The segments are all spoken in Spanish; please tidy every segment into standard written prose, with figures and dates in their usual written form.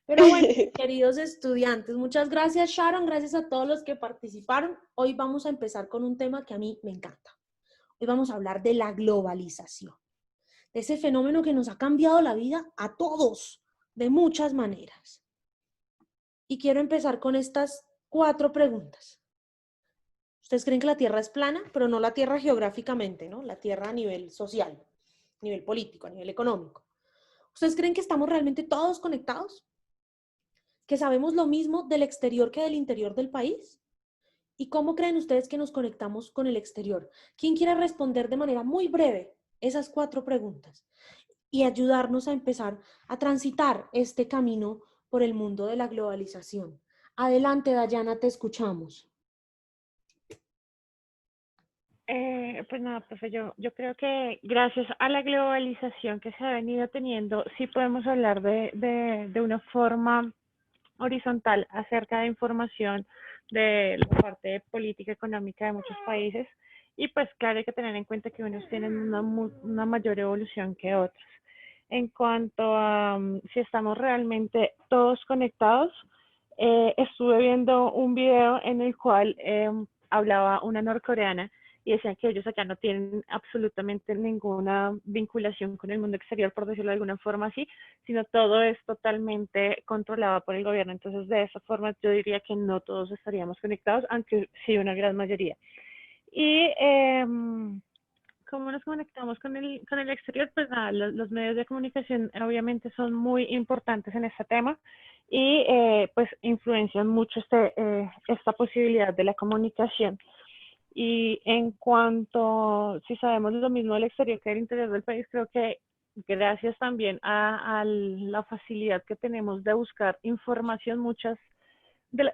Pero bueno, queridos estudiantes, muchas gracias Sharon, gracias a todos los que participaron. Hoy vamos a empezar con un tema que a mí me encanta. Hoy vamos a hablar de la globalización, de ese fenómeno que nos ha cambiado la vida a todos, de muchas maneras. Y quiero empezar con estas 4 preguntas. ¿Ustedes creen que la Tierra es plana? Pero no la Tierra geográficamente, ¿no? La Tierra a nivel social, a nivel político, a nivel económico. ¿Ustedes creen que estamos realmente todos conectados? ¿Que sabemos lo mismo del exterior que del interior del país? ¿Y cómo creen ustedes que nos conectamos con el exterior? ¿Quién quiere responder de manera muy breve esas 4 preguntas y ayudarnos a empezar a transitar este camino por el mundo de la globalización? Adelante, Dayana, te escuchamos. Pues nada, profe, yo creo que gracias a la globalización que se ha venido teniendo, sí podemos hablar de una forma horizontal acerca de información de la parte política económica de muchos países. Y pues claro, hay que tener en cuenta que unos tienen una mayor evolución que otros. En cuanto a si estamos realmente todos conectados, estuve viendo un video en el cual hablaba una norcoreana y decían que ellos acá no tienen absolutamente ninguna vinculación con el mundo exterior, por decirlo de alguna forma así, sino todo es totalmente controlado por el gobierno. Entonces, de esa forma, yo diría que no todos estaríamos conectados, aunque sí una gran mayoría. Y ¿cómo nos conectamos con el exterior? Pues nada, los medios de comunicación obviamente son muy importantes en este tema y pues influencian mucho esta posibilidad de la comunicación. Y en cuanto, si sabemos lo mismo del exterior que del interior del país, creo que gracias también a la facilidad que tenemos de buscar información,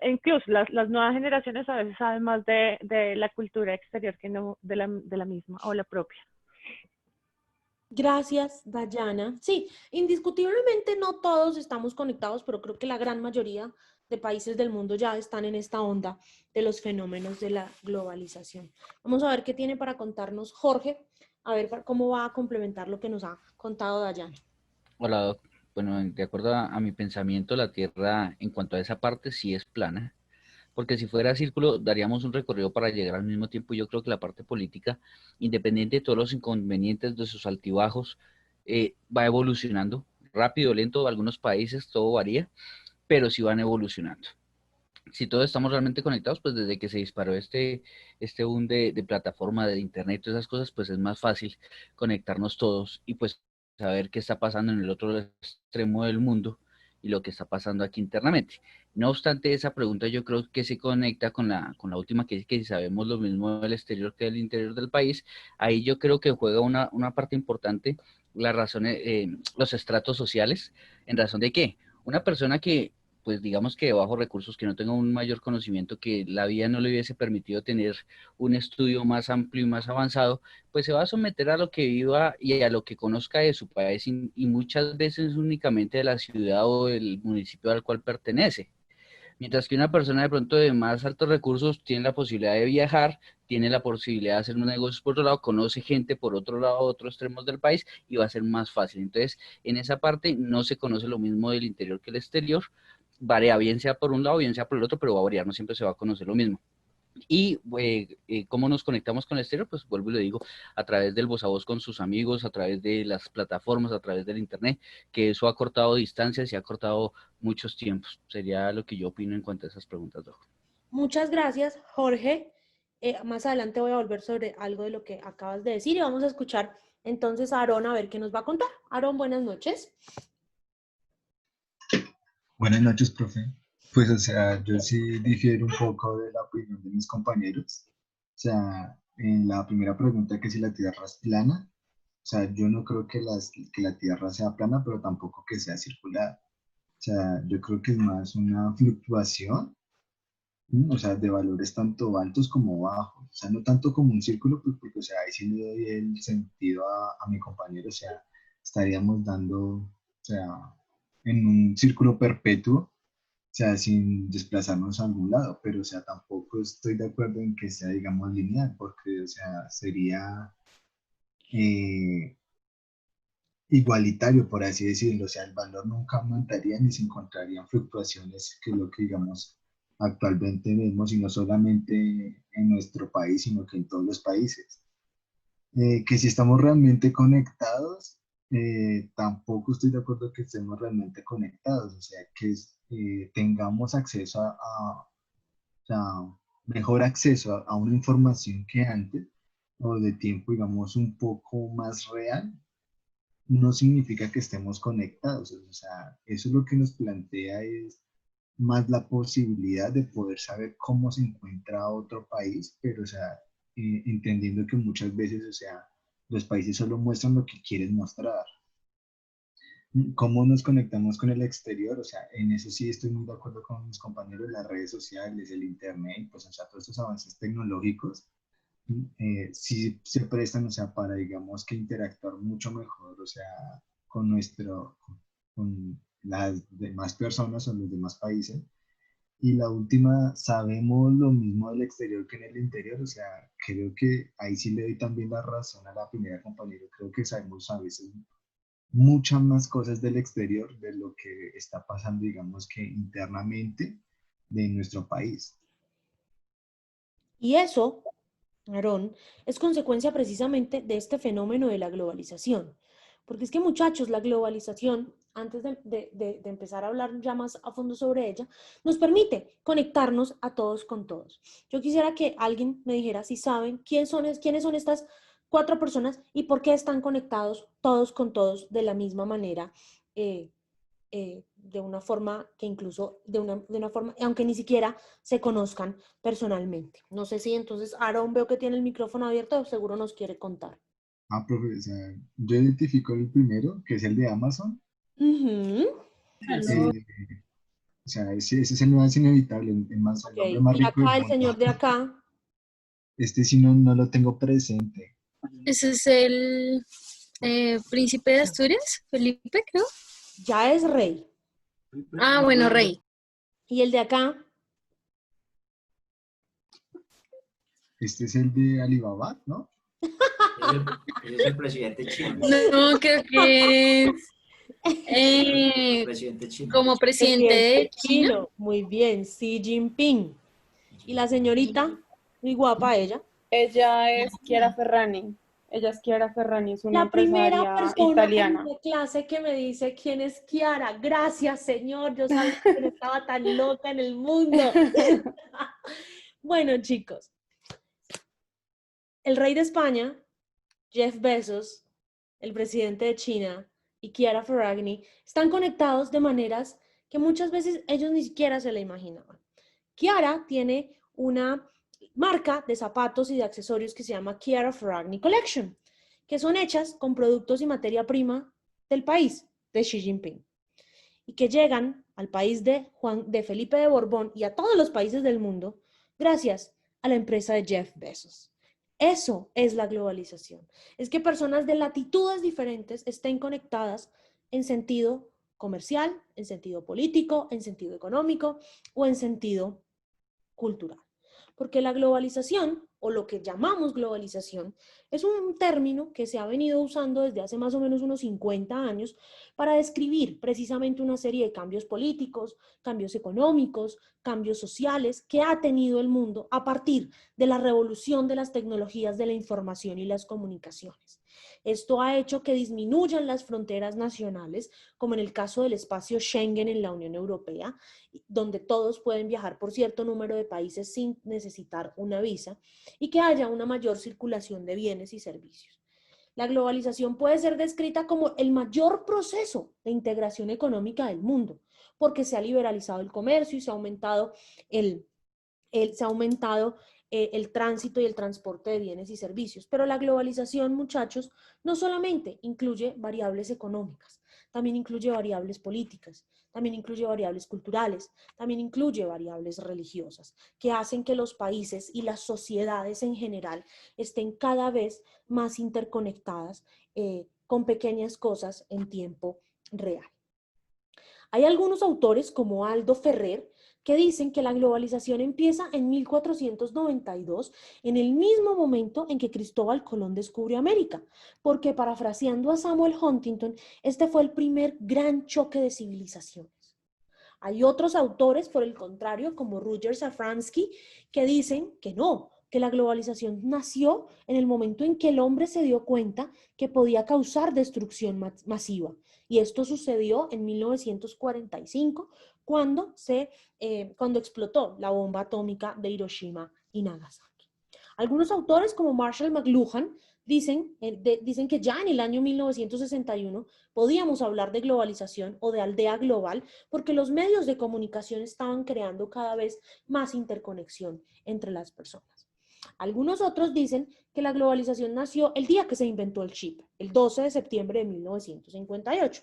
incluso las nuevas generaciones a veces saben más de la cultura exterior que no de la misma o la propia. Gracias, Dayana. Sí, indiscutiblemente no todos estamos conectados, pero creo que la gran mayoría de países del mundo ya están en esta onda de los fenómenos de la globalización. Vamos a ver qué tiene para contarnos Jorge, a ver cómo va a complementar lo que nos ha contado Dayana. Hola, Doc. Bueno, de acuerdo a mi pensamiento, la Tierra en cuanto a esa parte sí es plana, porque si fuera círculo daríamos un recorrido para llegar al mismo tiempo. Yo creo que la parte política, independiente de todos los inconvenientes, de sus altibajos, va evolucionando, rápido, lento, algunos países, todo varía, pero sí van evolucionando. Si todos estamos realmente conectados, pues desde que se disparó este boom de plataforma, de internet, todas esas cosas, pues es más fácil conectarnos todos y pues saber qué está pasando en el otro extremo del mundo y lo que está pasando aquí internamente. No obstante, esa pregunta yo creo que se conecta con la última que dice que si sabemos lo mismo del exterior que del interior del país. Ahí yo creo que juega una parte importante las razones, los estratos sociales, en razón de que una persona que pues digamos que de bajos recursos, que no tenga un mayor conocimiento, que la vida no le hubiese permitido tener un estudio más amplio y más avanzado, pues se va a someter a lo que viva y a lo que conozca de su país y muchas veces únicamente de la ciudad o del municipio al cual pertenece. Mientras que una persona de pronto de más altos recursos tiene la posibilidad de viajar, tiene la posibilidad de hacer unos negocios por otro lado, conoce gente por otro lado, otros extremos del país y va a ser más fácil. Entonces, en esa parte no se conoce lo mismo del interior que el exterior, varía bien sea por un lado, bien sea por el otro, pero va a variar, no siempre se va a conocer lo mismo. Y cómo nos conectamos con el exterior, pues vuelvo y le digo, a través del voz a voz con sus amigos, a través de las plataformas, a través del internet, que eso ha cortado distancias y ha cortado muchos tiempos. Sería lo que yo opino en cuanto a esas preguntas, Doc. Muchas gracias, Jorge. Más adelante voy a volver sobre algo de lo que acabas de decir y vamos a escuchar entonces a Aarón a ver qué nos va a contar. Aarón, buenas noches. Buenas noches, profe. Pues, o sea, yo sí difiero un poco de la opinión de mis compañeros. O sea, en la primera pregunta, que si la Tierra es plana, o sea, yo no creo que la Tierra sea plana, pero tampoco que sea circular. O sea, yo creo que es más una fluctuación, o sea, de valores tanto altos como bajos. O sea, no tanto como un círculo, pues, porque, o sea, ahí sí le doy el sentido a mi compañero. O sea, estaríamos dando, o sea, en un círculo perpetuo, o sea, sin desplazarnos a algún lado, pero, o sea, tampoco estoy de acuerdo en que sea, digamos, lineal, porque, o sea, sería, eh, igualitario, por así decirlo, o sea, el valor nunca aumentaría ni se encontrarían fluctuaciones, que es lo que, digamos, actualmente vemos, y no solamente en nuestro país, sino que en todos los países. Que si estamos realmente conectados, tampoco estoy de acuerdo que estemos realmente conectados, o sea, que tengamos acceso o sea, mejor acceso a una información que antes, o de tiempo, digamos, un poco más real, no significa que estemos conectados. O sea, eso lo que nos plantea es más la posibilidad de poder saber cómo se encuentra otro país, pero, o sea, entendiendo que muchas veces, o sea, los países solo muestran lo que quieren mostrar. ¿Cómo nos conectamos con el exterior? O sea, en eso sí estoy muy de acuerdo con mis compañeros, las redes sociales, el internet, pues, o sea, todos estos avances tecnológicos sí se prestan, o sea, para, digamos, que interactuar mucho mejor, o sea, con con las demás personas o los demás países. Y la última, sabemos lo mismo del exterior que en el interior, o sea, creo que ahí sí le doy también la razón a la primera compañera, creo que sabemos a veces muchas más cosas del exterior de lo que está pasando, digamos, que internamente de nuestro país. Y eso, Aarón, es consecuencia precisamente de este fenómeno de la globalización. Porque es que, muchachos, la globalización, antes de empezar a hablar ya más a fondo sobre ella, nos permite conectarnos a todos con todos. Yo quisiera que alguien me dijera si saben quiénes son estas cuatro personas y por qué están conectados todos con todos de la misma manera, eh, de una forma que incluso, de una forma, aunque ni siquiera se conozcan personalmente. No sé si entonces Aaron, veo que tiene el micrófono abierto, seguro nos quiere contar. Ah, profe, o sea, yo identifico el primero, que es el de Amazon. Ujú. Salud. eh, o sea, ese es el más inevitable, el hombre Ok, más y rico del acá el mundo. señor de acá Este sí no lo tengo presente. Ese es el príncipe de Asturias, Felipe, creo. ya es rey. Ah, bueno, rey. Y el de acá, Este es el de Alibaba, ¿no? Ese es el presidente chino. No, creo que es Presidente chino. como presidente de presidente China. chino. Muy bien, Xi Jinping. Y la señorita, muy guapa ella. Ella es Chiara Ferragni. Ella es Chiara Ferragni, es una La primera empresaria persona en italiana. la clase que me dice quién es Kiara. Gracias, señor. Yo sabía que no estaba tan loca en el mundo. Bueno, chicos, el rey de España, Jeff Bezos, el presidente de China y Chiara Ferragni están conectados de maneras que muchas veces ellos ni siquiera se la imaginaban. Chiara tiene una marca de zapatos y de accesorios que se llama Chiara Ferragni Collection, que son hechas con productos y materia prima del país de Xi Jinping y que llegan al país de Felipe de Borbón y a todos los países del mundo gracias a la empresa de Jeff Bezos. Eso es la globalización. Es que personas de latitudes diferentes estén conectadas en sentido comercial, en sentido político, en sentido económico o en sentido cultural. Porque la globalización, o lo que llamamos globalización, es un término que se ha venido usando desde hace más o menos unos 50 años para describir precisamente una serie de cambios políticos, cambios económicos, cambios sociales que ha tenido el mundo a partir de la revolución de las tecnologías de la información y las comunicaciones. Esto ha hecho que disminuyan las fronteras nacionales, como en el caso del espacio Schengen en la Unión Europea, donde todos pueden viajar por cierto número de países sin necesitar una visa, y que haya una mayor circulación de bienes y servicios. La globalización puede ser descrita como el mayor proceso de integración económica del mundo, porque se ha liberalizado el comercio y se ha aumentado el tránsito y el transporte de bienes y servicios. Pero la globalización, muchachos, no solamente incluye variables económicas, también incluye variables políticas, también incluye variables culturales, también incluye variables religiosas, que hacen que los países y las sociedades en general estén cada vez más interconectadas con pequeñas cosas en tiempo real. Hay algunos autores, como Aldo Ferrer, que dicen que la globalización empieza en 1492, en el mismo momento en que Cristóbal Colón descubrió América, porque parafraseando a Samuel Huntington, este fue el primer gran choque de civilizaciones. Hay otros autores, por el contrario, como Roger Safransky, que dicen que no, que la globalización nació en el momento en que el hombre se dio cuenta que podía causar destrucción masiva. Y esto sucedió en 1945, cuando explotó la bomba atómica de Hiroshima y Nagasaki. Algunos autores, como Marshall McLuhan, dicen que ya en el año 1961 podíamos hablar de globalización o de aldea global, porque los medios de comunicación estaban creando cada vez más interconexión entre las personas. Algunos otros dicen que la globalización nació el día que se inventó el chip, el 12 de septiembre de 1958.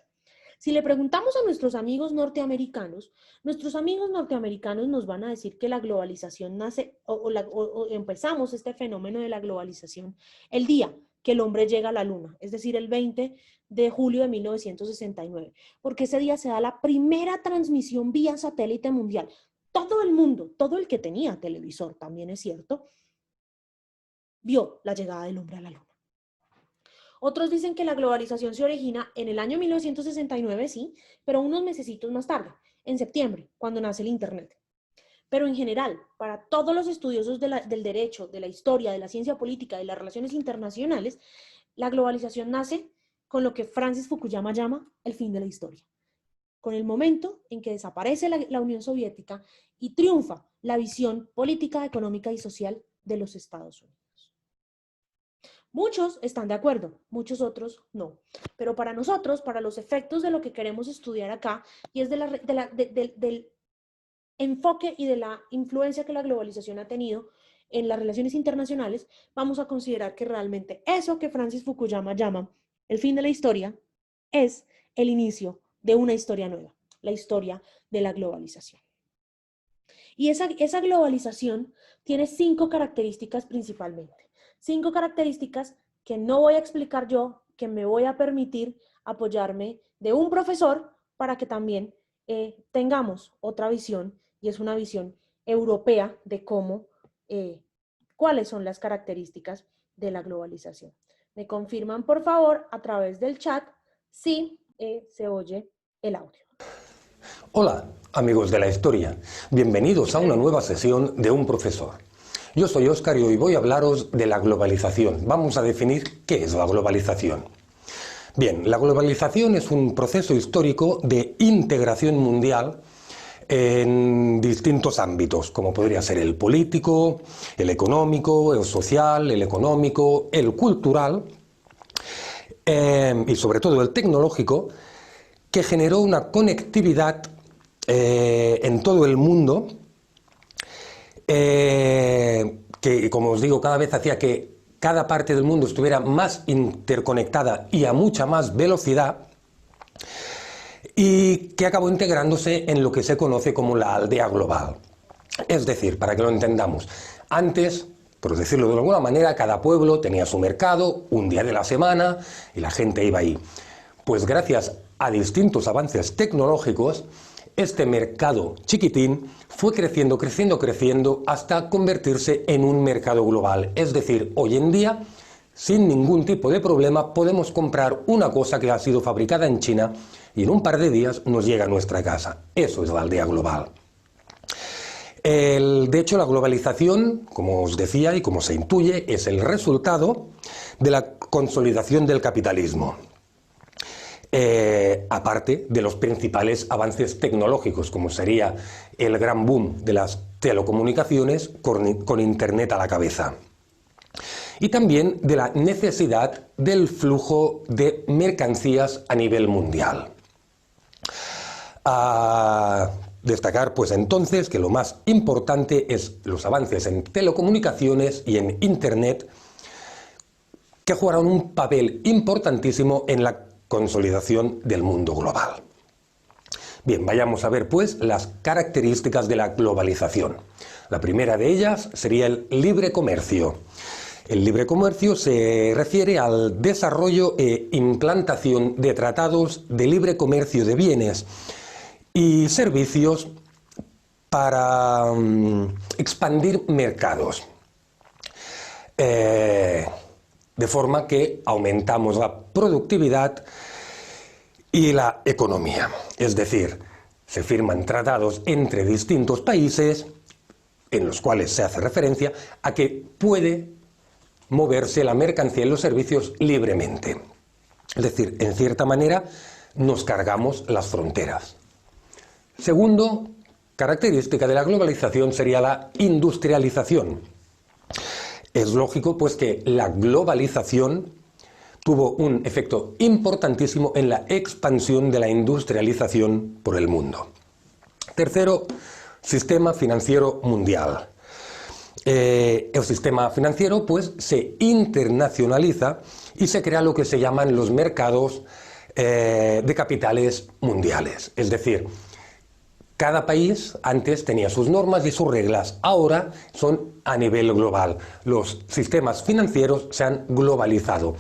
Si le preguntamos a nuestros amigos norteamericanos nos van a decir que la globalización nace, o empezamos este fenómeno de la globalización el día que el hombre llega a la luna, es decir, el 20 de julio de 1969, porque ese día se da la primera transmisión vía satélite mundial. Todo el mundo, todo el que tenía televisor, también es cierto, vio la llegada del hombre a la luna. Otros dicen que la globalización se origina en el año 1969, sí, pero unos mesecitos más tarde, en septiembre, cuando nace el Internet. Pero en general, para todos los estudiosos del derecho, de la historia, de la ciencia política, de las relaciones internacionales, la globalización nace con lo que Francis Fukuyama llama el fin de la historia. Con el momento en que desaparece la Unión Soviética y triunfa la visión política, económica y social de los Estados Unidos. Muchos están de acuerdo, muchos otros no. Pero para nosotros, para los efectos de lo que queremos estudiar acá, y es del enfoque y de la influencia que la globalización ha tenido en las relaciones internacionales, vamos a considerar que realmente eso que Francis Fukuyama llama el fin de la historia es el inicio de una historia nueva, la historia de la globalización. Y esa globalización tiene 5 características principalmente. 5 características que no voy a explicar yo, que me voy a permitir apoyarme de un profesor para que también tengamos otra visión, y es una visión europea de cuáles son las características de la globalización. Me confirman, por favor, a través del chat, si se oye el audio. Hola, amigos de la historia. Bienvenidos a una nueva sesión de Un Profesor. Yo soy Óscar y hoy voy a hablaros de la globalización. Vamos a definir qué es la globalización. Bien, la globalización es un proceso histórico de integración mundial en distintos ámbitos, como podría ser el político, el económico, el social, el económico, el cultural y sobre todo el tecnológico, que generó una conectividad en todo el mundo que, como os digo, cada vez hacía que cada parte del mundo estuviera más interconectada y a mucha más velocidad, y que acabó integrándose en lo que se conoce como la aldea global. Es decir, para que lo entendamos, antes, por decirlo de alguna manera, cada pueblo tenía su mercado, un día de la semana, y la gente iba ahí. Pues gracias a distintos avances tecnológicos, este mercado chiquitín fue creciendo hasta convertirse en un mercado global. Es decir, hoy en día, sin ningún tipo de problema, podemos comprar una cosa que ha sido fabricada en China y en un par de días nos llega a nuestra casa. Eso es la aldea global. De hecho, la globalización, como os decía y como se intuye, es el resultado de la consolidación del capitalismo. Aparte de los principales avances tecnológicos, como sería el gran boom de las telecomunicaciones con Internet a la cabeza. Y también de la necesidad del flujo de mercancías a nivel mundial. A destacar pues entonces que lo más importante es los avances en telecomunicaciones y en Internet, que jugaron un papel importantísimo en la consolidación del mundo global. Bien, vayamos a ver pues las características de la globalización. La primera de ellas sería el libre comercio. El libre comercio se refiere al desarrollo e implantación de tratados de libre comercio de bienes y servicios para expandir mercados, de forma que aumentamos la productividad y la economía. Es decir, se firman tratados entre distintos países en los cuales se hace referencia a que puede moverse la mercancía y los servicios libremente. Es decir, en cierta manera nos cargamos las fronteras. Segundo característica de la globalización sería la industrialización. Es lógico, pues, que la globalización tuvo un efecto importantísimo en la expansión de la industrialización por el mundo. Tercero, sistema financiero mundial. El sistema financiero, pues, se internacionaliza y se crea lo que se llaman los mercados de capitales mundiales. Es decir, cada país antes tenía sus normas y sus reglas, ahora son a nivel global. Los sistemas financieros se han globalizado.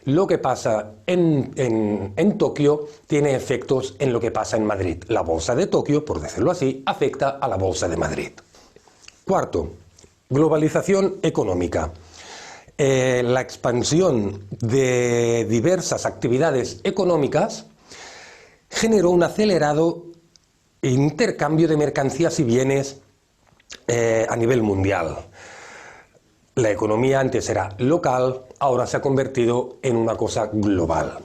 Lo que pasa en Tokio tiene efectos en lo que pasa en Madrid. La bolsa de Tokio, por decirlo así, afecta a la bolsa de Madrid. Cuarto, globalización económica. La expansión de diversas actividades económicas generó un acelerado intercambio de mercancías y bienes a nivel mundial. La economía antes era local, ahora se ha convertido en una cosa global.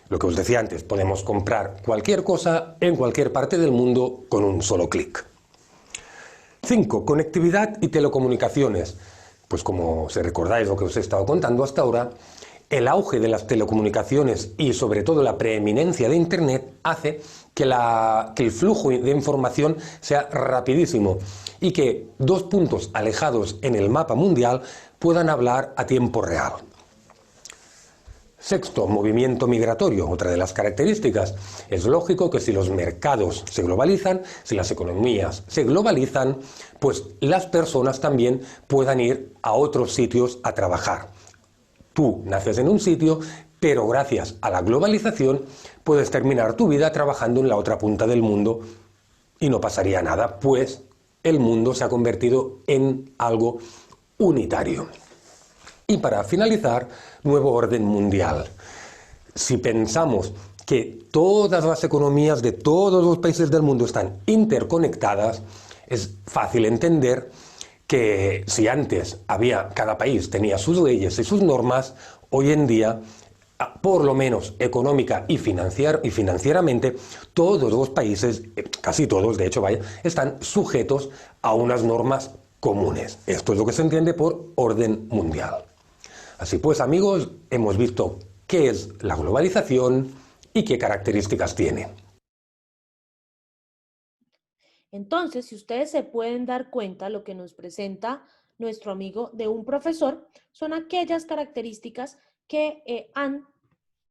Lo que os decía antes, podemos comprar cualquier cosa en cualquier parte del mundo con un solo clic. 5. Conectividad y telecomunicaciones. Pues como si recordáis lo que os he estado contando hasta ahora, el auge de las telecomunicaciones y sobre todo la preeminencia de Internet hace que el flujo de información sea rapidísimo y que dos puntos alejados en el mapa mundial puedan hablar a tiempo real. Sexto, movimiento migratorio. Otra de las características. Es lógico que si los mercados se globalizan, si las economías se globalizan, pues las personas también puedan ir a otros sitios a trabajar. Tú naces en un sitio, pero gracias a la globalización puedes terminar tu vida trabajando en la otra punta del mundo y no pasaría nada, pues el mundo se ha convertido en algo unitario. Y para finalizar, nuevo orden mundial. Si pensamos que todas las economías de todos los países del mundo están interconectadas, es fácil entender que si antes cada país tenía sus leyes y sus normas, hoy en día, por lo menos económica y financieramente, todos los países, casi todos, de hecho, están sujetos a unas normas comunes. Esto es lo que se entiende por orden mundial. Así pues, amigos, hemos visto qué es la globalización y qué características tiene. Entonces, si ustedes se pueden dar cuenta, lo que nos presenta nuestro amigo de un profesor son aquellas características que han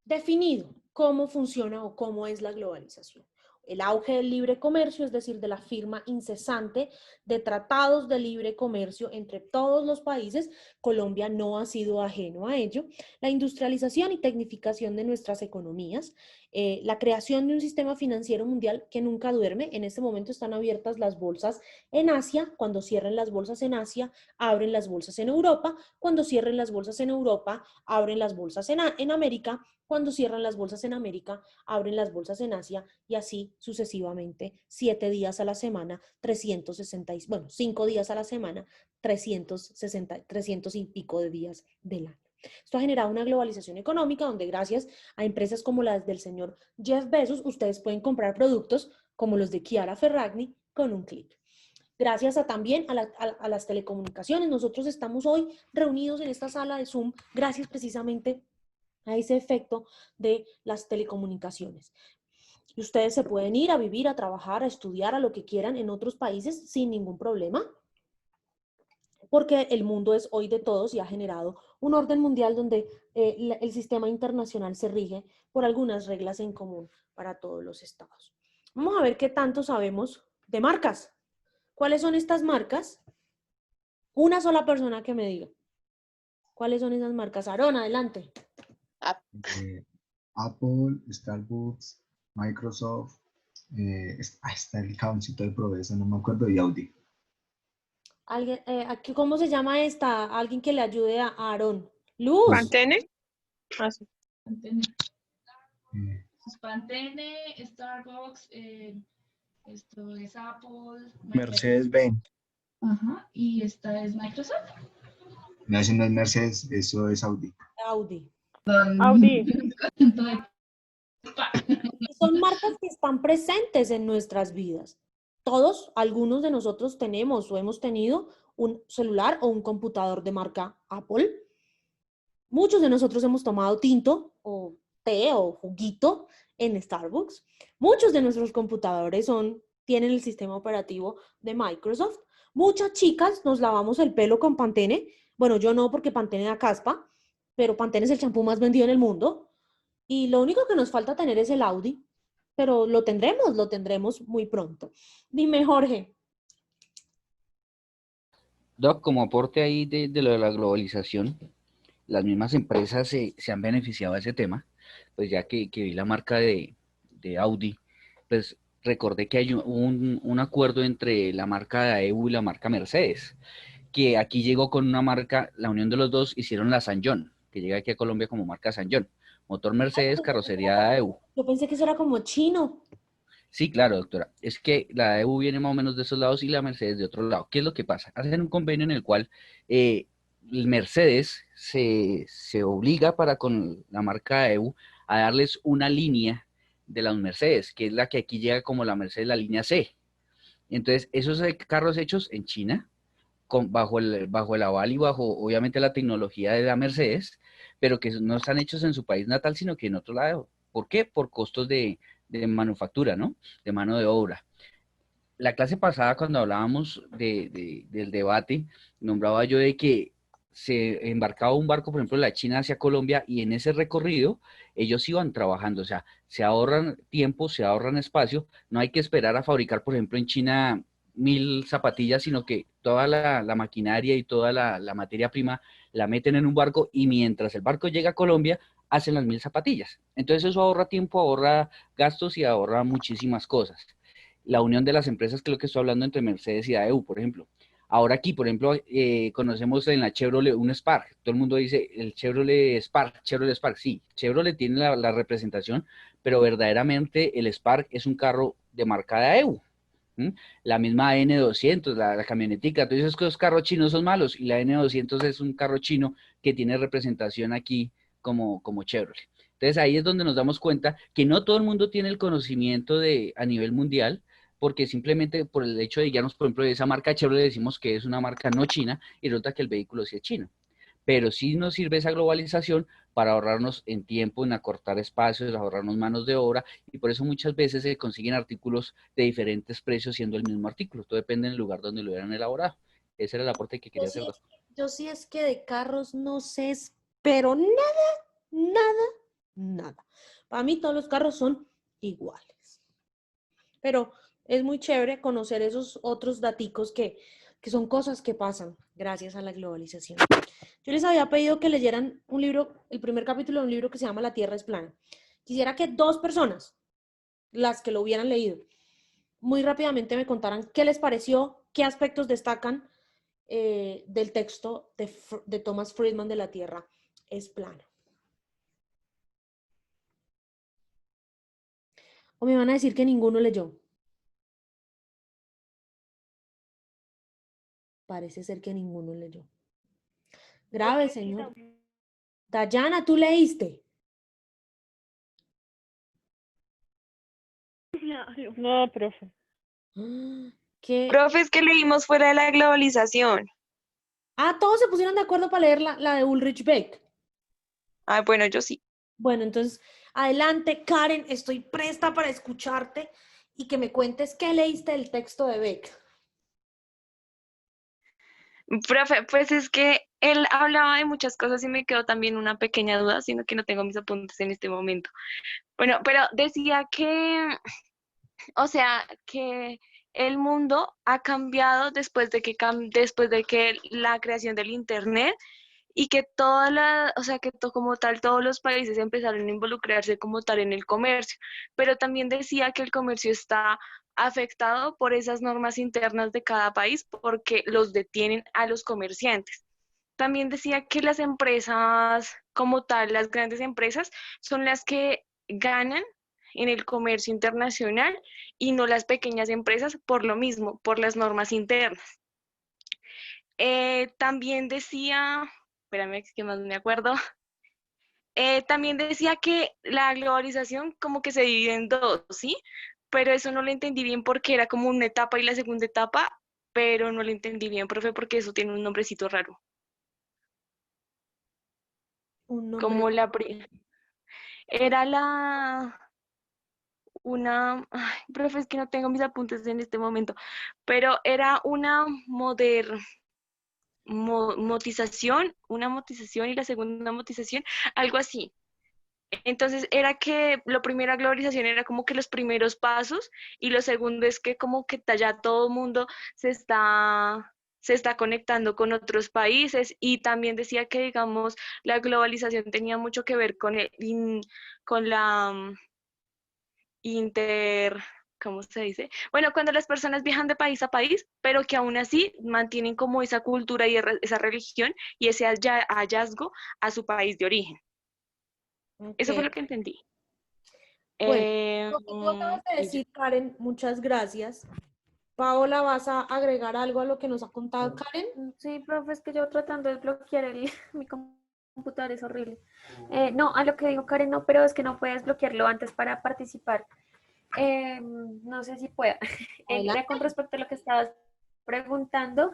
definido cómo funciona o cómo es la globalización. El auge del libre comercio, es decir, de la firma incesante de tratados de libre comercio entre todos los países. Colombia no ha sido ajeno a ello. La industrialización y tecnificación de nuestras economías. La creación de un sistema financiero mundial que nunca duerme. En este momento están abiertas las bolsas en Asia. Cuando cierren las bolsas en Asia, abren las bolsas en Europa. Cuando cierren las bolsas en Europa, abren las bolsas en América. Cuando cierran las bolsas en América, abren las bolsas en Asia y así sucesivamente, 7 días a la semana, 5 días a la semana, 300 y pico de días del año. Esto ha generado una globalización económica donde gracias a empresas como las del señor Jeff Bezos, ustedes pueden comprar productos como los de Chiara Ferragni con un clic. Gracias también a las telecomunicaciones, nosotros estamos hoy reunidos en esta sala de Zoom gracias precisamente a ese efecto de las telecomunicaciones. Y ustedes se pueden ir a vivir, a trabajar, a estudiar, a lo que quieran en otros países sin ningún problema, porque el mundo es hoy de todos y ha generado un orden mundial donde el sistema internacional se rige por algunas reglas en común para todos los estados. Vamos a ver qué tanto sabemos de marcas. ¿Cuáles son estas marcas? Una sola persona que me diga. ¿Cuáles son esas marcas? Aarón, adelante. Apple, Starbucks, Microsoft, está el caboncito de Progreso, no me acuerdo, y Audi. ¿Alguien, aquí, ¿cómo se llama esta? Alguien que le ayude a Aarón. Luz. ¿Pantene? Ah, sí. Pantene. Eh, Pues Pantene, Starbucks, esto es Apple, Mercedes-Benz. Ajá, y esta es Microsoft. no, eso no es Mercedes, eso es Audi. Audi. Audi. Y son marcas que están presentes en nuestras vidas. Todos, algunos de nosotros tenemos o hemos tenido un celular o un computador de marca Apple. Muchos de nosotros hemos tomado tinto o té o juguito en Starbucks. Muchos de nuestros computadores tienen el sistema operativo de Microsoft. Muchas chicas nos lavamos el pelo con Pantene. Bueno, yo no, porque Pantene da caspa, pero Pantene es el champú más vendido en el mundo. Y lo único que nos falta tener es el Audi, pero lo tendremos muy pronto. Dime, Jorge. Doc, como aporte ahí de lo de la globalización, las mismas empresas se han beneficiado de ese tema, pues ya que vi la marca de Audi, pues recordé que hay un acuerdo entre la marca de AEU y la marca Mercedes, que aquí llegó con una marca, la unión de los dos hicieron la San John, que llega aquí a Colombia como marca San John, motor Mercedes, carrocería de AEU. Yo pensé que eso era como chino. Sí, claro, doctora. Es que la AEU viene más o menos de esos lados y la Mercedes de otro lado. ¿Qué es lo que pasa? Hacen un convenio en el cual el Mercedes se obliga para con la marca AEU a darles una línea de las Mercedes, que es la que aquí llega como la Mercedes, la línea C. Entonces, esos carros hechos en China, bajo el aval y bajo, obviamente, la tecnología de la Mercedes, pero que no están hechos en su país natal, sino que en otro lado. ¿Por qué? Por costos de manufactura, ¿no? De mano de obra. La clase pasada, cuando hablábamos del debate, nombraba yo de que se embarcaba un barco, por ejemplo, de la China hacia Colombia, y en ese recorrido ellos iban trabajando, o sea, se ahorran tiempo, se ahorran espacio, no hay que esperar a fabricar, por ejemplo, en China 1000 zapatillas, sino que toda la maquinaria y toda la materia prima la meten en un barco, y mientras el barco llega a Colombia, hacen las 1000 zapatillas. Entonces eso ahorra tiempo, ahorra gastos y ahorra muchísimas cosas. La unión de las empresas, que es lo que estoy hablando entre Mercedes y AEU, por ejemplo. Ahora aquí, por ejemplo, conocemos en la Chevrolet un Spark. Todo el mundo dice el Chevrolet Spark, sí. Chevrolet tiene la representación, pero verdaderamente el Spark es un carro de marca de AEU. La misma N200, la camionetica, tú dices que los carros chinos son malos, y la N200 es un carro chino que tiene representación aquí como Chevrolet. Entonces ahí es donde nos damos cuenta que no todo el mundo tiene el conocimiento a nivel mundial, porque simplemente por el hecho de guiarnos, por ejemplo, de esa marca Chevrolet, decimos que es una marca no china, y resulta que el vehículo sí es chino. Pero sí nos sirve esa globalización para ahorrarnos en tiempo, en acortar espacios, ahorrarnos manos de obra, y por eso muchas veces se consiguen artículos de diferentes precios siendo el mismo artículo. Todo depende del lugar donde lo hubieran elaborado. Ese era el aporte que quería hacer. Yo sí es que de carros no sé, pero nada. Para mí todos los carros son iguales. Pero es muy chévere conocer esos otros daticos que son cosas que pasan gracias a la globalización. Yo les había pedido que leyeran un libro, el primer capítulo de un libro que se llama La Tierra es plana. Quisiera que 2 personas, las que lo hubieran leído, muy rápidamente me contaran qué les pareció, qué aspectos destacan del texto de Thomas Friedman de La Tierra es plana. ¿O me van a decir que ninguno leyó? Parece ser que ninguno leyó. Grave, señor. Dayana, ¿tú leíste? No, profe. ¿Qué? Profe, es que leímos Fuera de la globalización. Ah, todos se pusieron de acuerdo para leer la de Ulrich Beck. Ah, bueno, yo sí. Bueno, entonces, adelante, Karen, estoy presta para escucharte y que me cuentes qué leíste del texto de Beck. Profe, pues es que él hablaba de muchas cosas y me quedó también una pequeña duda, sino que no tengo mis apuntes en este momento. Bueno, pero decía que, o sea, que el mundo ha cambiado después de que la creación del internet y que o sea, que como tal todos los países empezaron a involucrarse como tal en el comercio, pero también decía que el comercio está afectado por esas normas internas de cada país porque los detienen a los comerciantes. También decía que las empresas como tal, las grandes empresas, son las que ganan en el comercio internacional y no las pequeñas empresas por lo mismo, por las normas internas. También decía, espérame, que más me acuerdo, también decía que la globalización como que se divide en dos, ¿sí? Pero eso no lo entendí bien porque era como una etapa y la segunda etapa, pero no lo entendí bien, profe, porque eso tiene un nombrecito raro. Un nombre. Como era profe, es que no tengo mis apuntes en este momento, pero era una una motización y la segunda motización, algo así. Entonces era que la primera globalización era como que los primeros pasos y lo segundo es que como que ya todo el mundo se está conectando con otros países y también decía que digamos la globalización tenía mucho que ver con la inter, ¿cómo se dice? Bueno, cuando las personas viajan de país a país, pero que aún así mantienen como esa cultura y esa religión y ese hallazgo a su país de origen. Eso fue Ok. lo que entendí. Bueno, Eh, lo que tú acabas de y ya. decir, Karen, muchas gracias. Paola, ¿vas a agregar algo a lo que nos ha contado Karen? Sí, profe, es que yo tratando de bloquear mi computador es horrible. No, a lo que dijo Karen, no, pero es que no puedes bloquearlo antes para participar. No sé si pueda. Ya con respecto a lo que estabas preguntando,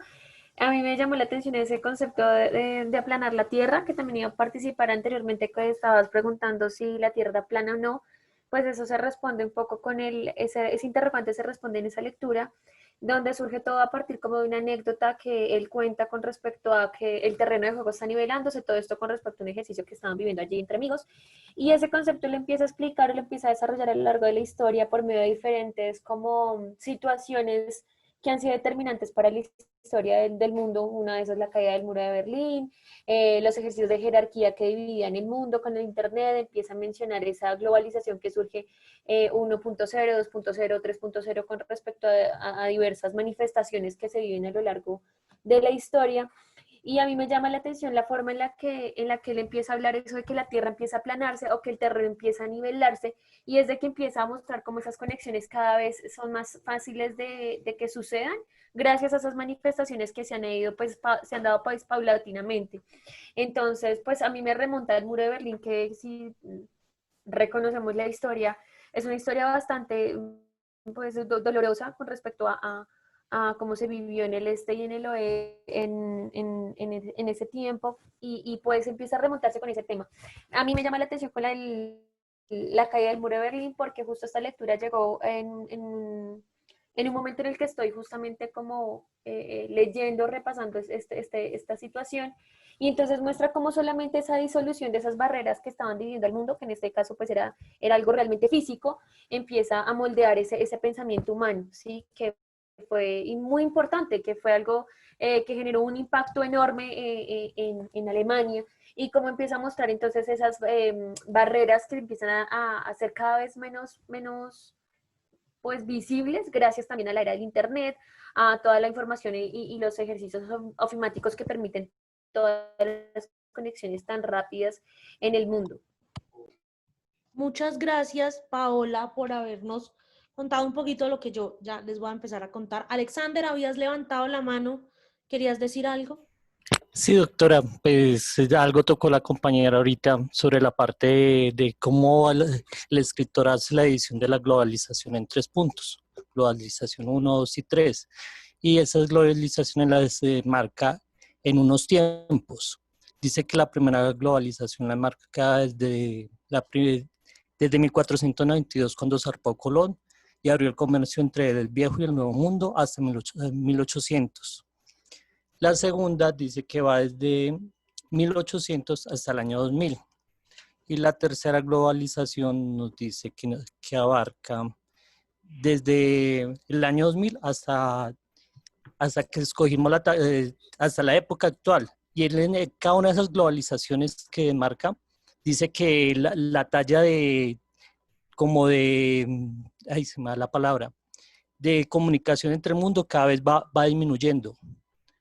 a mí me llamó la atención ese concepto de aplanar la Tierra, que también iba a participar anteriormente, que estabas preguntando si la Tierra era plana o no. Pues eso se responde un poco con ese interrogante se responde en esa lectura, donde surge todo a partir como de una anécdota que él cuenta con respecto a que el terreno de juego está nivelándose, todo esto con respecto a un ejercicio que estaban viviendo allí entre amigos, y ese concepto lo empieza a explicar o lo empieza a desarrollar a lo largo de la historia por medio de diferentes como situaciones que han sido determinantes para la historia del mundo. Una de esas es la caída del muro de Berlín, los ejercicios de jerarquía que dividían el mundo con el Internet, empieza a mencionar esa globalización que surge 1.0, 2.0, 3.0 con respecto a diversas manifestaciones que se viven a lo largo de la historia. Y a mí me llama la atención la forma en la que él empieza a hablar eso de que la Tierra empieza a aplanarse o que el terreno empieza a nivelarse, y es de que empieza a mostrar cómo esas conexiones cada vez son más fáciles de que sucedan gracias a esas manifestaciones que se han ido, pues, se han dado pues paulatinamente. Entonces, pues a mí me remonta el muro de Berlín, que si reconocemos la historia, es una historia bastante pues, dolorosa con respecto a cómo se vivió en el este y en el oeste en ese tiempo, y pues empieza a remontarse con ese tema. A mí me llama la atención con la caída del muro de Berlín, porque justo esta lectura llegó en un momento en el que estoy justamente como leyendo, repasando esta situación, y entonces muestra cómo solamente esa disolución de esas barreras que estaban dividiendo al mundo, que en este caso pues era algo realmente físico, empieza a moldear ese pensamiento humano, ¿sí? Que fue muy importante, que fue algo que generó un impacto enorme en Alemania, y cómo empieza a mostrar entonces esas barreras que empiezan a ser cada vez menos pues visibles gracias también a la era del internet, a toda la información y los ejercicios ofimáticos que permiten todas las conexiones tan rápidas en el mundo. Muchas gracias, Paola, por habernos contado un poquito de lo que yo ya les voy a empezar a contar. Alexander, habías levantado la mano, ¿querías decir algo? Sí, doctora, pues ya algo tocó la compañera ahorita sobre la parte de cómo el escritor hace la edición de la globalización en 3 puntos, globalización 1, 2 y 3, y esas globalizaciones las marca en unos tiempos. Dice que la primera globalización la marca desde 1492, cuando zarpó Colón y abrió el comercio entre el viejo y el nuevo mundo hasta 1800. La segunda dice que va desde 1800 hasta el año 2000. Y la tercera globalización nos dice que abarca desde el año 2000 hasta que escogimos hasta la época actual, Y él en cada una de esas globalizaciones que marca, dice que la talla de, como de, ay, se me da la palabra, de comunicación entre el mundo cada vez va disminuyendo,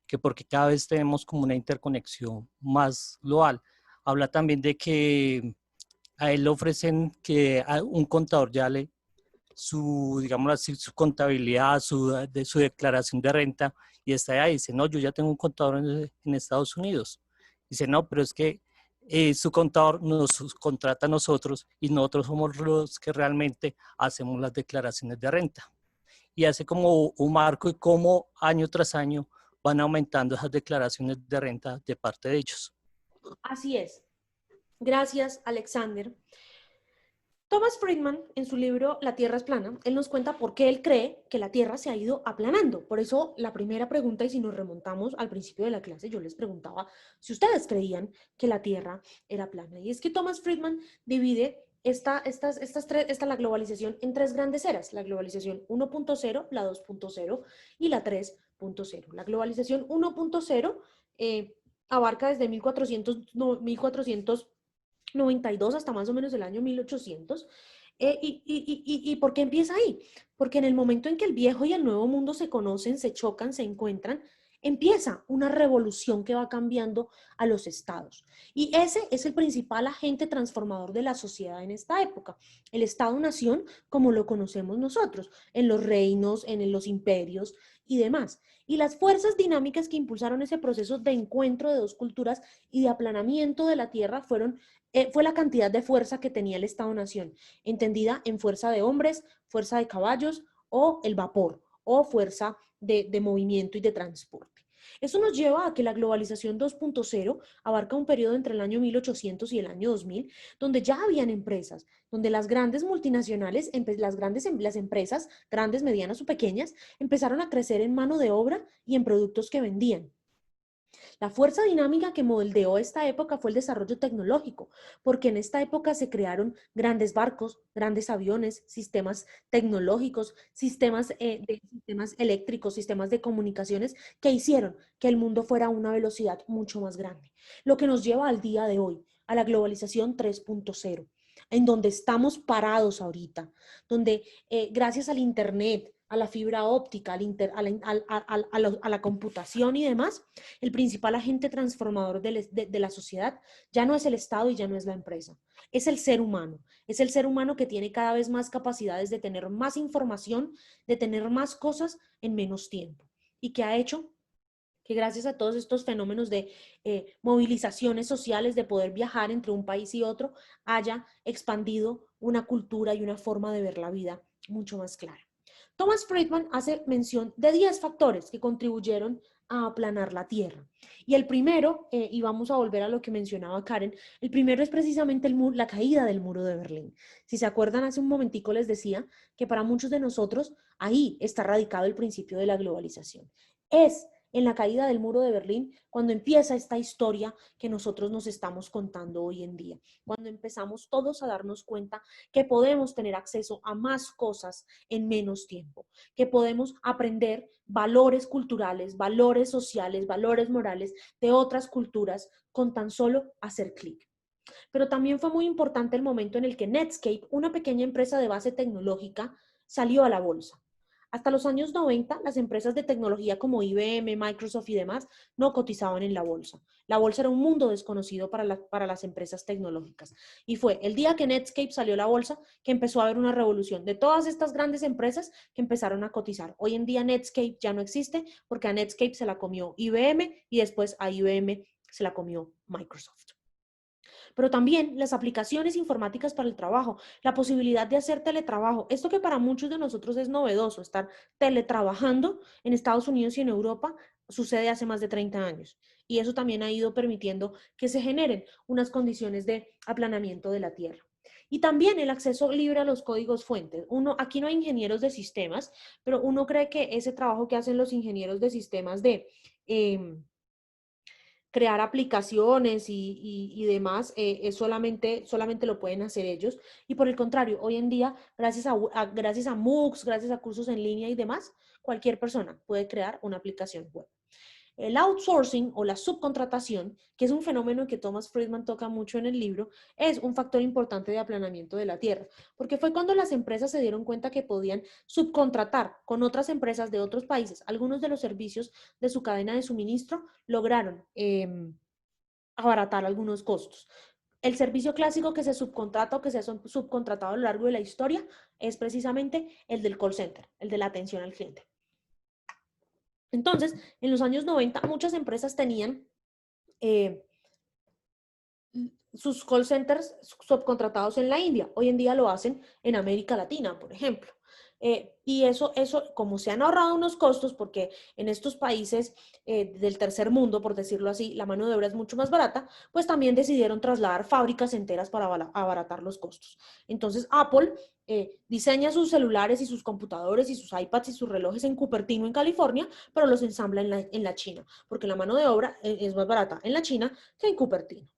que porque cada vez tenemos como una interconexión más global. Habla también de que a él le ofrecen que a un contador ya le su, digamos así, su contabilidad, su declaración de renta, y está ahí, dice, no, yo ya tengo un contador en Estados Unidos. Dice, no, pero es que su contador nos contrata a nosotros y nosotros somos los que realmente hacemos las declaraciones de renta. Y hace como un marco y cómo año tras año van aumentando esas declaraciones de renta de parte de ellos. Así es. Gracias, Alexander. Thomas Friedman, en su libro La Tierra es plana, él nos cuenta por qué él cree que la Tierra se ha ido aplanando. Por eso, la primera pregunta, y si nos remontamos al principio de la clase, yo les preguntaba si ustedes creían que la Tierra era plana. Y es que Thomas Friedman divide la globalización en tres grandes eras: la globalización 1.0, la 2.0 y la 3.0. La globalización 1.0 abarca desde 1492 hasta más o menos el año 1800. ¿Y por qué empieza ahí? Porque en el momento en que el viejo y el nuevo mundo se conocen, se chocan, se encuentran, empieza una revolución que va cambiando a los estados. Y ese es el principal agente transformador de la sociedad en esta época. El Estado-nación, como lo conocemos nosotros, en los reinos, en los imperios y demás. Y las fuerzas dinámicas que impulsaron ese proceso de encuentro de dos culturas y de aplanamiento de la tierra fue la cantidad de fuerza que tenía el Estado-nación, entendida en fuerza de hombres, fuerza de caballos o el vapor, o fuerza de movimiento y de transporte. Eso nos lleva a que la globalización 2.0 abarca un periodo entre el año 1800 y el año 2000, donde ya habían empresas, donde las grandes multinacionales, las empresas, grandes, medianas o pequeñas, empezaron a crecer en mano de obra y en productos que vendían. La fuerza dinámica que moldeó esta época fue el desarrollo tecnológico, porque en esta época se crearon grandes barcos, grandes aviones, sistemas tecnológicos, sistemas eléctricos, sistemas de comunicaciones que hicieron que el mundo fuera a una velocidad mucho más grande. Lo que nos lleva al día de hoy, a la globalización 3.0, en donde estamos parados ahorita, donde gracias al Internet, a la fibra óptica, a la computación y demás, el principal agente transformador de la sociedad ya no es el Estado y ya no es la empresa, es el ser humano. Es el ser humano que tiene cada vez más capacidades de tener más información, de tener más cosas en menos tiempo, y que ha hecho que gracias a todos estos fenómenos de movilizaciones sociales, de poder viajar entre un país y otro, haya expandido una cultura y una forma de ver la vida mucho más clara. Thomas Friedman hace mención de 10 factores que contribuyeron a aplanar la Tierra. Y el primero, y vamos a volver a lo que mencionaba Karen, el primero es precisamente la caída del muro de Berlín. Si se acuerdan, hace un momentico les decía que para muchos de nosotros ahí está radicado el principio de la globalización. Es en la caída del muro de Berlín cuando empieza esta historia que nosotros nos estamos contando hoy en día, cuando empezamos todos a darnos cuenta que podemos tener acceso a más cosas en menos tiempo, que podemos aprender valores culturales, valores sociales, valores morales de otras culturas con tan solo hacer clic. Pero también fue muy importante el momento en el que Netscape, una pequeña empresa de base tecnológica, salió a la bolsa. Hasta los años 90, las empresas de tecnología como IBM, Microsoft y demás no cotizaban en la bolsa. La bolsa era un mundo desconocido para las empresas tecnológicas. Y fue el día que Netscape salió a la bolsa que empezó a haber una revolución de todas estas grandes empresas que empezaron a cotizar. Hoy en día Netscape ya no existe porque a Netscape se la comió IBM y después a IBM se la comió Microsoft. Pero también las aplicaciones informáticas para el trabajo, la posibilidad de hacer teletrabajo, esto que para muchos de nosotros es novedoso, estar teletrabajando en Estados Unidos y en Europa, sucede hace más de 30 años. Y eso también ha ido permitiendo que se generen unas condiciones de aplanamiento de la Tierra. Y también el acceso libre a los códigos fuentes. Aquí no hay ingenieros de sistemas, pero uno cree que ese trabajo que hacen los ingenieros de sistemas de crear aplicaciones y demás, solamente lo pueden hacer ellos. Y por el contrario, hoy en día, gracias a MOOCs, gracias a cursos en línea y demás, cualquier persona puede crear una aplicación web. El outsourcing o la subcontratación, que es un fenómeno que Thomas Friedman toca mucho en el libro, es un factor importante de aplanamiento de la Tierra, porque fue cuando las empresas se dieron cuenta que podían subcontratar con otras empresas de otros países algunos de los servicios de su cadena de suministro, lograron abaratar algunos costos. El servicio clásico que se subcontrata o que se ha subcontratado a lo largo de la historia es precisamente el del call center, el de la atención al cliente. Entonces, en los años 90, muchas empresas tenían sus call centers subcontratados en la India. Hoy en día lo hacen en América Latina, por ejemplo. Y eso, como se han ahorrado unos costos, porque en estos países del tercer mundo, por decirlo así, la mano de obra es mucho más barata, pues también decidieron trasladar fábricas enteras para abaratar los costos. Entonces, Apple diseña sus celulares y sus computadores y sus iPads y sus relojes en Cupertino, en California, pero los ensambla en la China, porque la mano de obra es más barata en la China que en Cupertino.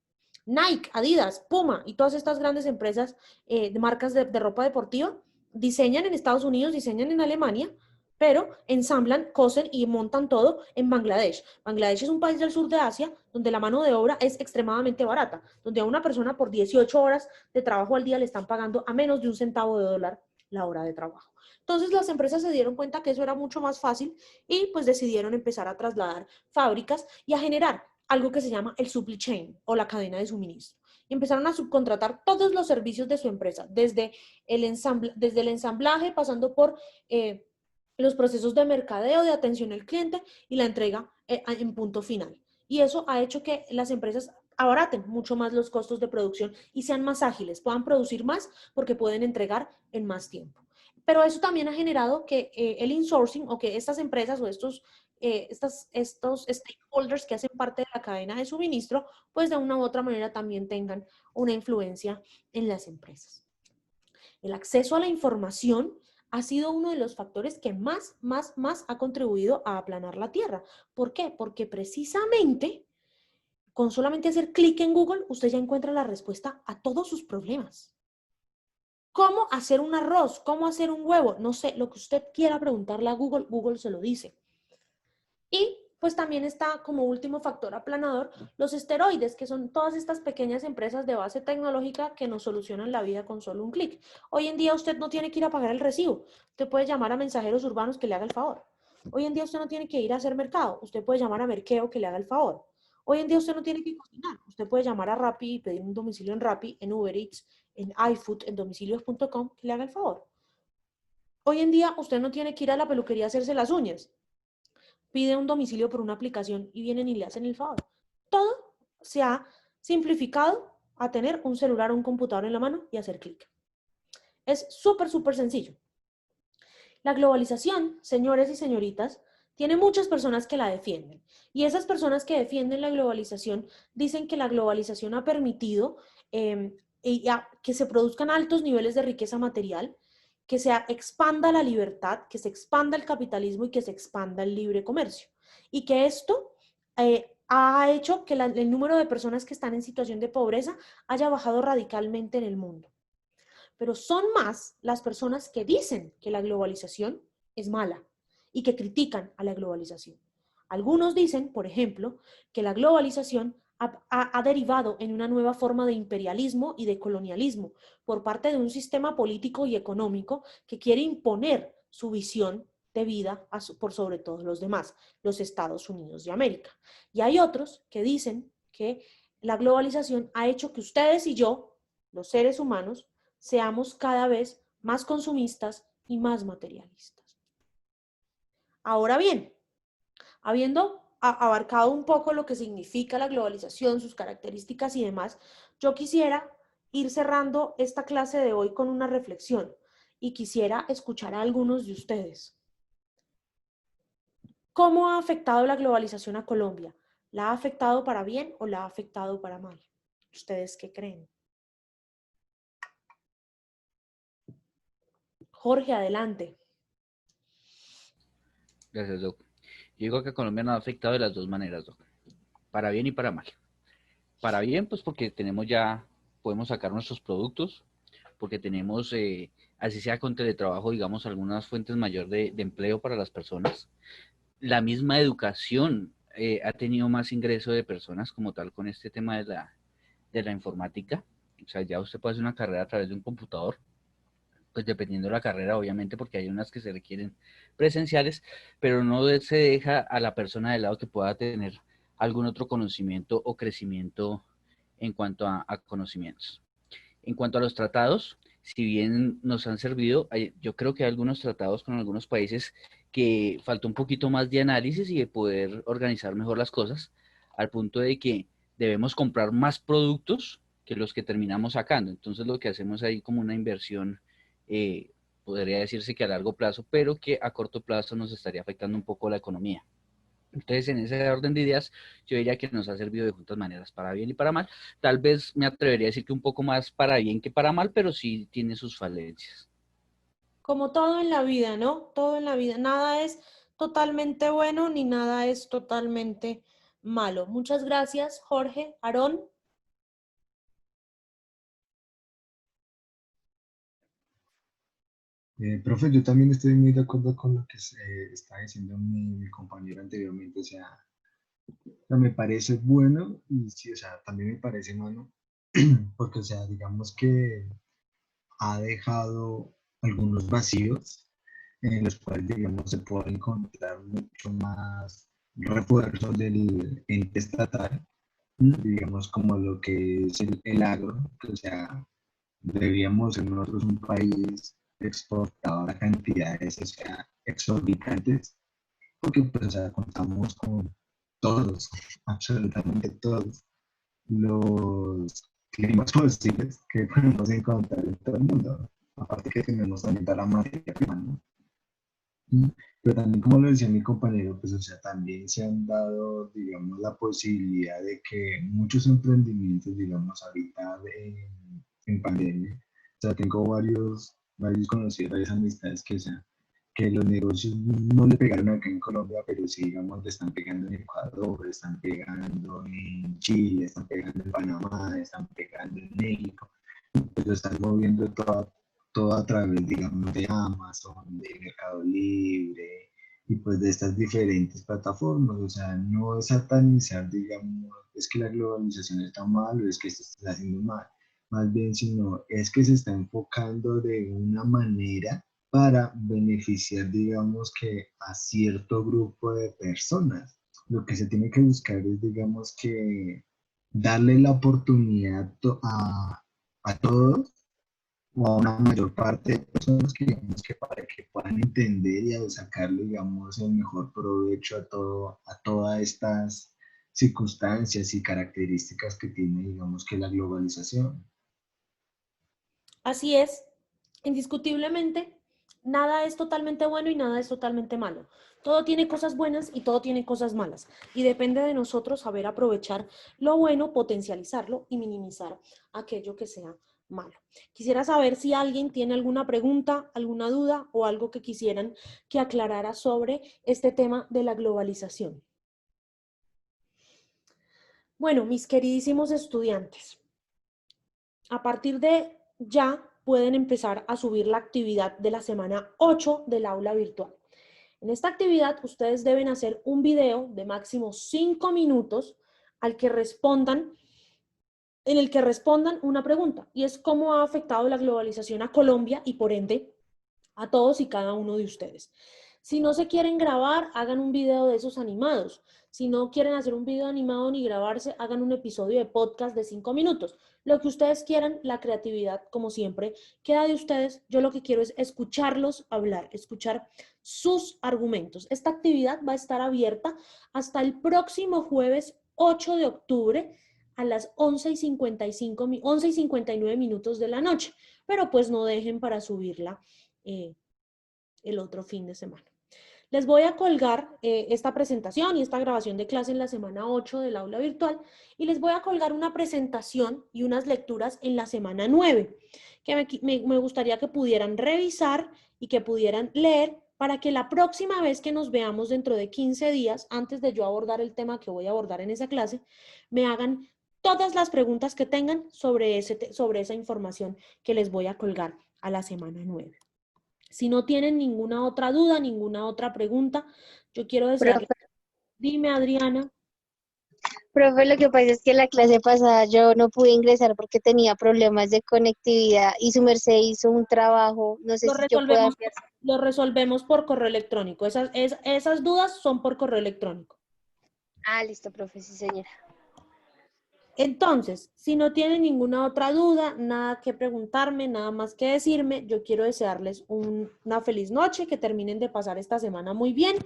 Nike, Adidas, Puma y todas estas grandes empresas de marcas de ropa deportiva diseñan en Estados Unidos, diseñan en Alemania, pero ensamblan, cosen y montan todo en Bangladesh. Bangladesh es un país del sur de Asia donde la mano de obra es extremadamente barata, donde a una persona por 18 horas de trabajo al día le están pagando a menos de $0.01 la hora de trabajo. Entonces las empresas se dieron cuenta que eso era mucho más fácil y pues decidieron empezar a trasladar fábricas y a generar algo que se llama el supply chain o la cadena de suministro. Y empezaron a subcontratar todos los servicios de su empresa, desde el ensamblaje, pasando por los procesos de mercadeo, de atención al cliente y la entrega en punto final. Y eso ha hecho que las empresas abaraten mucho más los costos de producción y sean más ágiles, puedan producir más porque pueden entregar en más tiempo. Pero eso también ha generado que el insourcing o que estas empresas o estos stakeholders que hacen parte de la cadena de suministro, pues de una u otra manera también tengan una influencia en las empresas. El acceso a la información ha sido uno de los factores que más ha contribuido a aplanar la Tierra. ¿Por qué? Porque precisamente con solamente hacer clic en Google, usted ya encuentra la respuesta a todos sus problemas. ¿Cómo hacer un arroz? ¿Cómo hacer un huevo? No sé, lo que usted quiera preguntarle a Google, Google se lo dice. Y pues también está como último factor aplanador los esteroides, que son todas estas pequeñas empresas de base tecnológica que nos solucionan la vida con solo un clic. Hoy en día usted no tiene que ir a pagar el recibo, usted puede llamar a mensajeros urbanos que le haga el favor. Hoy en día usted no tiene que ir a hacer mercado, usted puede llamar a Merkeo que le haga el favor. Hoy en día usted no tiene que cocinar, usted puede llamar a Rappi y pedir un domicilio en Rappi, en Uber Eats, en iFood, en domicilios.com que le haga el favor. Hoy en día usted no tiene que ir a la peluquería a hacerse las uñas. Pide un domicilio por una aplicación y vienen y le hacen el favor. Todo se ha simplificado a tener un celular o un computador en la mano y hacer clic. Es súper sencillo. La globalización, señores y señoritas, tiene muchas personas que la defienden. Y esas personas que defienden la globalización dicen que la globalización ha permitido que se produzcan altos niveles de riqueza material, que se expanda la libertad, que se expanda el capitalismo y que se expanda el libre comercio. Y que esto ha hecho que el número de personas que están en situación de pobreza haya bajado radicalmente en el mundo. Pero son más las personas que dicen que la globalización es mala y que critican a la globalización. Algunos dicen, por ejemplo, que la globalización ha derivado en una nueva forma de imperialismo y de colonialismo por parte de un sistema político y económico que quiere imponer su visión de vida por sobre todos los demás, los Estados Unidos de América. Y hay otros que dicen que la globalización ha hecho que ustedes y yo, los seres humanos, seamos cada vez más consumistas y más materialistas. Ahora bien, habiendo abarcado un poco lo que significa la globalización, sus características y demás, yo quisiera ir cerrando esta clase de hoy con una reflexión y quisiera escuchar a algunos de ustedes. ¿Cómo ha afectado la globalización a Colombia? ¿La ha afectado para bien o la ha afectado para mal? ¿Ustedes qué creen? Jorge, adelante. Gracias, Doc. Yo digo que a Colombia nos ha afectado de las dos maneras, Doc. Para bien y para mal. Para bien, pues porque podemos sacar nuestros productos, porque tenemos, así sea con teletrabajo, digamos, algunas fuentes mayor de empleo para las personas. La misma educación ha tenido más ingreso de personas como tal con este tema de la informática. O sea, ya usted puede hacer una carrera a través de un computador, pues dependiendo de la carrera, obviamente, porque hay unas que se requieren presenciales, pero no se deja a la persona de lado que pueda tener algún otro conocimiento o crecimiento en cuanto a conocimientos. En cuanto a los tratados, si bien nos han servido, yo creo que hay algunos tratados con algunos países que falta un poquito más de análisis y de poder organizar mejor las cosas, al punto de que debemos comprar más productos que los que terminamos sacando. Entonces lo que hacemos ahí como una inversión, podría decirse que a largo plazo, pero que a corto plazo nos estaría afectando un poco la economía. Entonces, en ese orden de ideas, yo diría que nos ha servido de juntas maneras, para bien y para mal. Tal vez me atrevería a decir que un poco más para bien que para mal, pero sí tiene sus falencias. Como todo en la vida, ¿no? Todo en la vida. Nada es totalmente bueno ni nada es totalmente malo. Muchas gracias, Jorge. Aarón. Profe, yo también estoy muy de acuerdo con lo que está diciendo mi compañero anteriormente. O sea, me parece bueno y sí, o sea, también me parece malo, porque, o sea, digamos que ha dejado algunos vacíos en los cuales, digamos, se puede encontrar mucho más refuerzo del ente estatal, digamos, como lo que es el agro, que, o sea, deberíamos ser nosotros un país exportador a cantidades, o sea, exorbitantes, porque, pues, o sea, contamos con todos, absolutamente todos los climas posibles que podemos encontrar en todo el mundo. Aparte que tenemos también toda la materia prima, ¿no? Pero también, como lo decía mi compañero, pues, o sea, también se han dado, digamos, la posibilidad de que muchos emprendimientos, digamos, ahorita en pandemia, o sea, tengo varios conocidos, varias amistades que, o sea, que los negocios no le pegaron acá en Colombia, pero sí, digamos, le están pegando en Ecuador, le están pegando en Chile, están pegando en Panamá, están pegando en México, pues lo están moviendo todo a través, digamos, de Amazon, de Mercado Libre y pues de estas diferentes plataformas. O sea, no es satanizar, digamos, es que la globalización está mal o es que esto se está haciendo mal, más bien, sino es que se está enfocando de una manera para beneficiar, digamos, que a cierto grupo de personas. Lo que se tiene que buscar es, digamos, que darle la oportunidad a todos o a una mayor parte de personas que, digamos, que para que puedan entender y a sacarle, digamos, el mejor provecho a todas estas circunstancias y características que tiene, digamos, que la globalización. Así es, indiscutiblemente, nada es totalmente bueno y nada es totalmente malo. Todo tiene cosas buenas y todo tiene cosas malas. Y depende de nosotros saber aprovechar lo bueno, potencializarlo y minimizar aquello que sea malo. Quisiera saber si alguien tiene alguna pregunta, alguna duda o algo que quisieran que aclarara sobre este tema de la globalización. Bueno, mis queridísimos estudiantes, a partir de ya pueden empezar a subir la actividad de la semana 8 del aula virtual. En esta actividad ustedes deben hacer un video de máximo 5 minutos en el que respondan una pregunta, y es cómo ha afectado la globalización a Colombia y por ende a todos y cada uno de ustedes. Si no se quieren grabar, hagan un video de esos animados. Si no quieren hacer un video animado ni grabarse, hagan un episodio de podcast de 5 minutos. Lo que ustedes quieran, la creatividad, como siempre, queda de ustedes. Yo lo que quiero es escucharlos hablar, escuchar sus argumentos. Esta actividad va a estar abierta hasta el próximo jueves 8 de octubre a las 11:59 minutos de la noche. Pero pues no dejen para subirla el otro fin de semana. Les voy a colgar esta presentación y esta grabación de clase en la semana 8 del aula virtual y les voy a colgar una presentación y unas lecturas en la semana 9 que me gustaría que pudieran revisar y que pudieran leer para que la próxima vez que nos veamos dentro de 15 días, antes de yo abordar el tema que voy a abordar en esa clase, me hagan todas las preguntas que tengan sobre esa información que les voy a colgar a la semana 9. Si no tienen ninguna otra duda, ninguna otra pregunta, yo quiero desearles... Profe, Dime, Adriana. Profe, lo que pasa es que la clase pasada yo no pude ingresar porque tenía problemas de conectividad y su merced hizo un trabajo, no sé Lo si yo pueda resolvemos, enviar. lo resolvemos por correo electrónico. Esas dudas son por correo electrónico. Ah, listo, profe, sí, señora. Entonces, si no tienen ninguna otra duda, nada que preguntarme, nada más que decirme, yo quiero desearles una feliz noche, que terminen de pasar esta semana muy bien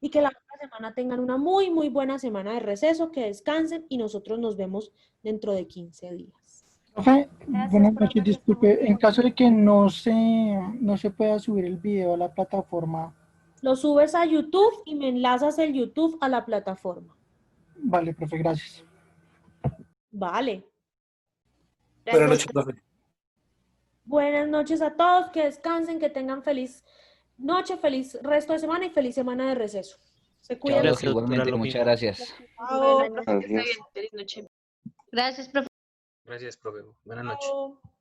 y que la otra semana tengan una muy, muy buena semana de receso, que descansen y nosotros nos vemos dentro de 15 días. Profe, Gracias, buenas profe, noches, que esté muy disculpe, en bien. caso de que no se pueda subir el video a la plataforma, Lo subes a YouTube y me enlazas el YouTube a la plataforma. vale, profe, gracias. Vale. Buenas Gracias, noches, profe. Buenas noches a todos, que descansen, que tengan feliz noche, feliz resto de semana y feliz semana de receso. Se Chao, cuidan. Gracias, Doc, doctora, igualmente, lo muchas mismo. gracias. Chao. Bueno, profe, que esté bien. Feliz noche. gracias, profe. Gracias, profe. Buenas noches. Chao.